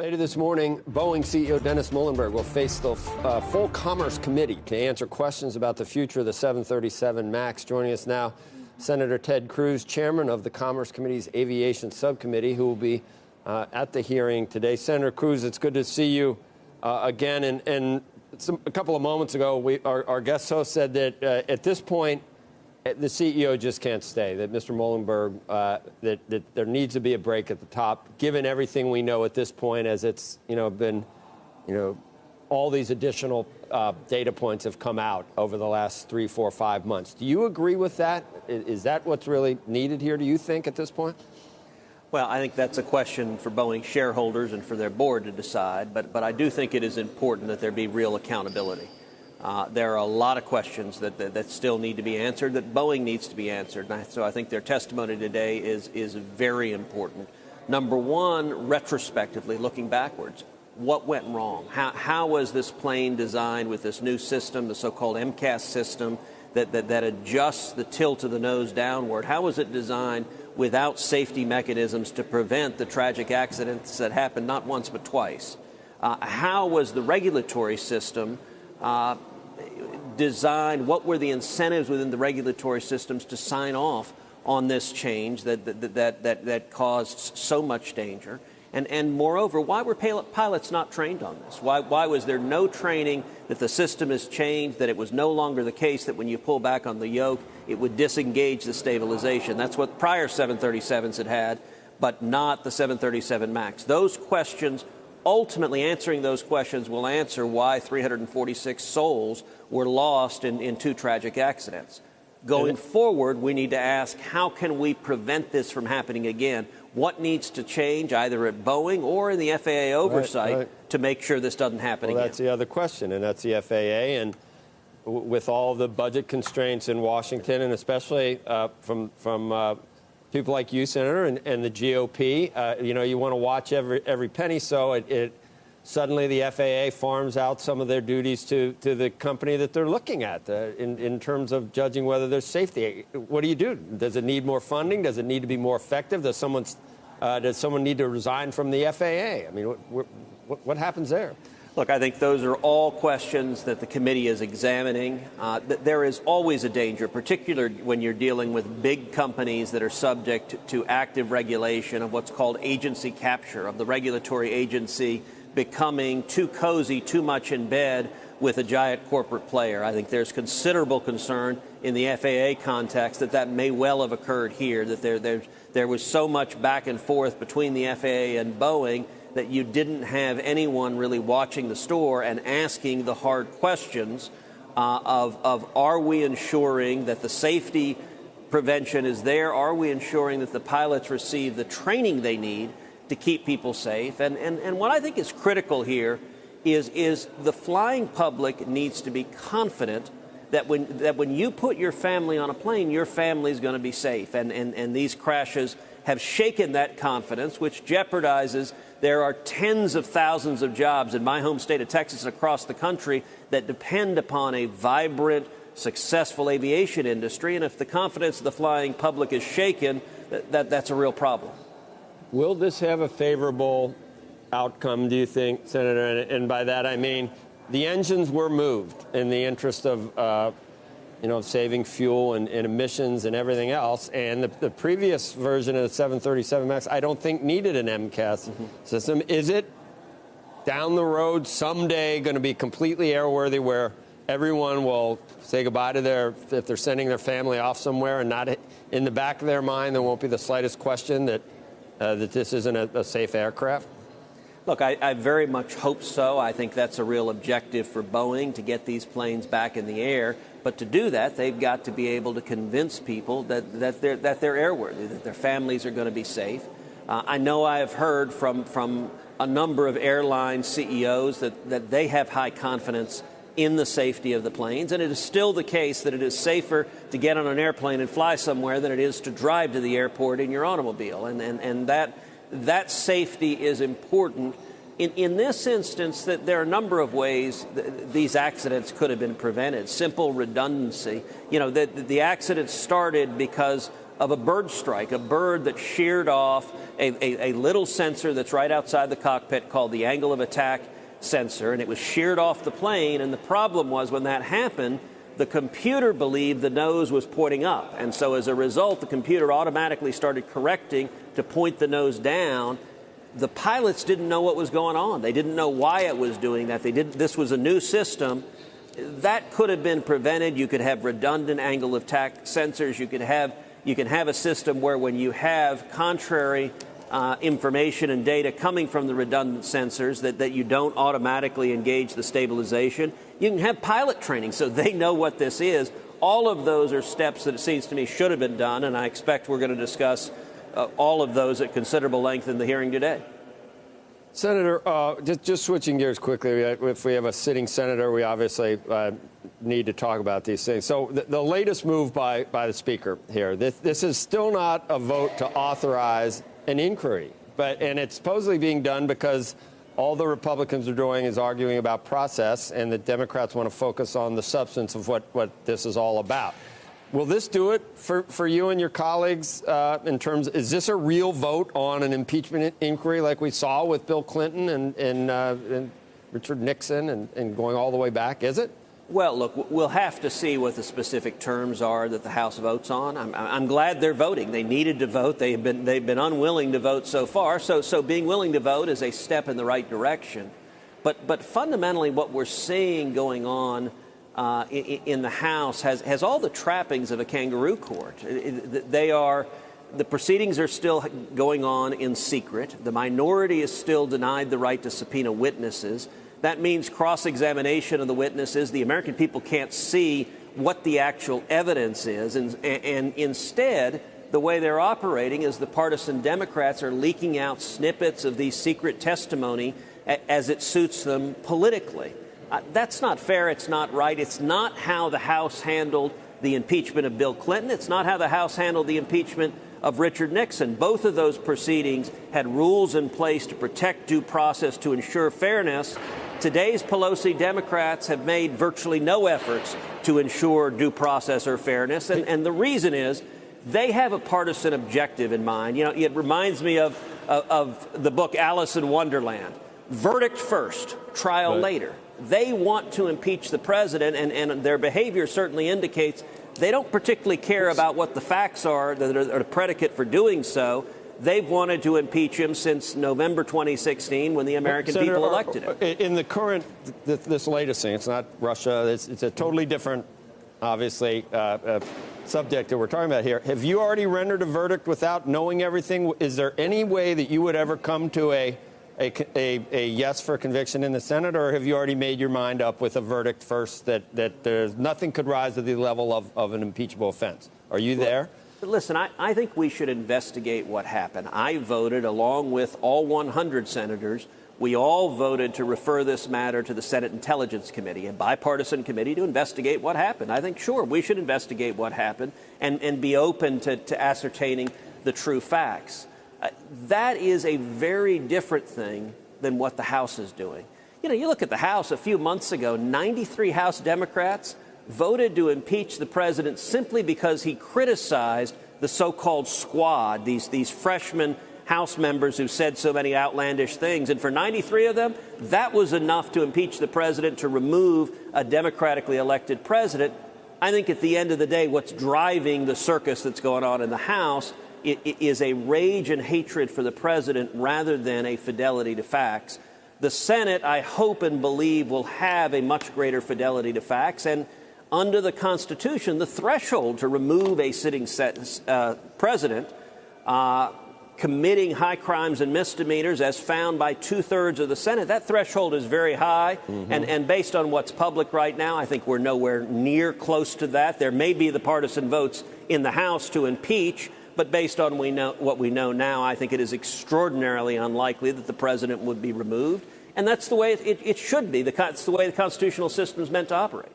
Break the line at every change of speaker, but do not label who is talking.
Later this morning, Boeing CEO Dennis Muilenburg will face the full Commerce Committee to answer questions about the future of the 737 MAX. Joining us now, Senator Ted Cruz, chairman of the Commerce Committee's Aviation Subcommittee, who will be at the hearing today. Senator Cruz, it's good to see you again. And a couple of moments ago, our guest host said that at this point, the CEO just can't stay, that Mr. Muilenburg, that there needs to be a break at the top, given everything we know at this point, as it's, been, all these additional data points have come out over the last 3, 4, 5 months. Do you agree with that? Is that what's really needed here, do you think, at this point?
Well, I think that's a question for Boeing shareholders and for their board to decide, but I do think it is important that there be real accountability. There are a lot of questions that still need to be answered, that Boeing needs to be answered. So I think their testimony today is very important. Number one, retrospectively, looking backwards, what went wrong? How was this plane designed with this new system, the so-called MCAS system, that adjusts the tilt of the nose downward? How was it designed without safety mechanisms to prevent the tragic accidents that happened not once but twice? How was the regulatory system designed? What were the incentives within the regulatory systems to sign off on this change that caused so much danger? And moreover, why were pilots not trained on this? Why was there no training that the system has changed, that it was no longer the case that when you pull back on the yoke, it would disengage the stabilization? That's what prior 737s had, but not the 737 MAX. Those questions, ultimately answering those questions, will answer why 346 souls were lost in 2 tragic accidents. Going forward, we need to ask, how can we prevent this from happening again? What needs to change either at Boeing or in the FAA oversight to make sure this doesn't happen again?
That's the other question, and that's the FAA. And with all the budget constraints in Washington, and especially from people like you, Senator, and the GOP, you want to watch every penny. So suddenly the FAA farms out some of their duties to the company that they're looking at in terms of judging whether there's safety. What do you do? Does it need more funding? Does it need to be more effective? Does someone need to resign from the FAA? I mean, what happens there?
Look, I think those are all questions that the committee is examining. There is always a danger, particularly when you're dealing with big companies that are subject to active regulation of what's called agency capture, of the regulatory agency becoming too cozy, too much in bed with a giant corporate player. I think there's considerable concern in the FAA context that may well have occurred here, that there was so much back and forth between the FAA and Boeing that you didn't have anyone really watching the store and asking the hard questions of are we ensuring that the safety prevention is there? Are we ensuring that the pilots receive the training they need to keep people safe? And what I think is critical here is the flying public needs to be confident that when you put your family on a plane, your family is going to be safe. And these crashes have shaken that confidence, which jeopardizes. There are tens of thousands of jobs in my home state of Texas and across the country that depend upon a vibrant, successful aviation industry. And if the confidence of the flying public is shaken, that's a real problem.
Will this have a favorable outcome, do you think, Senator? And by that I mean the engines were moved in the interest of saving fuel and emissions and everything else. And the previous version of the 737 MAX, I don't think needed an MCAS system. Is it down the road someday going to be completely airworthy, where everyone will say goodbye to if they're sending their family off somewhere, and not in the back of their mind there won't be the slightest question that this isn't a safe aircraft?
Look, I very much hope so. I think that's a real objective for Boeing, to get these planes back in the air. But to do that, they've got to be able to convince people that they're airworthy, that their families are going to be safe. I know I have heard from a number of airline CEOs that they have high confidence in the safety of the planes, and it is still the case that it is safer to get on an airplane and fly somewhere than it is to drive to the airport in your automobile, and that safety is important. In this instance, that there are a number of ways these accidents could have been prevented. Simple redundancy. The accident started because of a bird strike, a bird that sheared off a little sensor that's right outside the cockpit called the angle of attack sensor, and it was sheared off the plane. And the problem was when that happened, the computer believed the nose was pointing up. And so as a result, the computer automatically started correcting to point the nose down. The pilots didn't know what was going on. They didn't know why it was doing that. This was a new system. That could have been prevented. You could have redundant angle of attack sensors. You can have a system where when you have contrary information and data coming from the redundant sensors that you don't automatically engage the stabilization. You can have pilot training so they know what this is. All of those are steps that it seems to me should have been done, and I expect we're going to discuss all of those at considerable length in the hearing today.
Senator, just switching gears quickly, if we have a sitting senator, we obviously need to talk about these things. So the latest move by the Speaker here, this is still not a vote to authorize an inquiry, and it's supposedly being done because all the Republicans are doing is arguing about process, and the Democrats want to focus on the substance of what this is all about. Will this do it for you and your colleagues in terms, is this a real vote on an impeachment inquiry like we saw with Bill Clinton and Richard Nixon and going all the way back? Is it?
Well, look, we'll have to see what the specific terms are that the House votes on. I'm glad they're voting. They needed to vote. They've been unwilling to vote so far. So being willing to vote is a step in the right direction. But fundamentally, what we're seeing going on in the House has all the trappings of a kangaroo court. The proceedings are still going on in secret. The minority is still denied the right to subpoena witnesses. That means cross-examination of the witnesses. The American people can't see what the actual evidence is. And instead, the way they're operating is the partisan Democrats are leaking out snippets of these secret testimony as it suits them politically. That's not fair. It's not right. It's not how the House handled the impeachment of Bill Clinton. It's not how the House handled the impeachment of Richard Nixon. Both of those proceedings had rules in place to protect due process, to ensure fairness. Today's Pelosi Democrats have made virtually no efforts to ensure due process or fairness. And the reason is they have a partisan objective in mind. You know, it reminds me of the book Alice in Wonderland. Verdict first, trial later. They want to impeach the president, and their behavior certainly indicates they don't particularly care about what the facts are that are a predicate for doing so. They've wanted to impeach him since November 2016 when the American people elected him.
In the current, this latest thing, it's not Russia. It's a totally different, obviously, subject that we're talking about here. Have you already rendered a verdict without knowing everything? Is there any way that you would ever come to a yes for conviction in the Senate, or have you already made your mind up with a verdict first that there's nothing could rise to the level of an impeachable offense? Are you there?
Listen, I think we should investigate what happened. I voted along with all 100 senators. We all voted to refer this matter to the Senate Intelligence Committee, a bipartisan committee, to investigate what happened. I think, sure, we should investigate what happened and be open to ascertaining the true facts. That is a very different thing than what the House is doing. You know, you look at the House a few months ago, 93 House Democrats voted to impeach the president simply because he criticized the so-called squad, these freshman House members who said so many outlandish things. And for 93 of them, that was enough to impeach the president, to remove a democratically elected president. I think at the end of the day, what's driving the circus that's going on in the House is a rage and hatred for the president rather than a fidelity to facts. The Senate, I hope and believe, will have a much greater fidelity to facts. And under the Constitution, the threshold to remove a sitting president committing high crimes and misdemeanors, as found by 2/3 of the Senate, that threshold is very high. And based on what's public right now, I think we're nowhere near close to that. There may be the partisan votes in the House to impeach, but based on what we know now, I think it is extraordinarily unlikely that the president would be removed. And that's the way it should be. That's the way the constitutional system is meant to operate.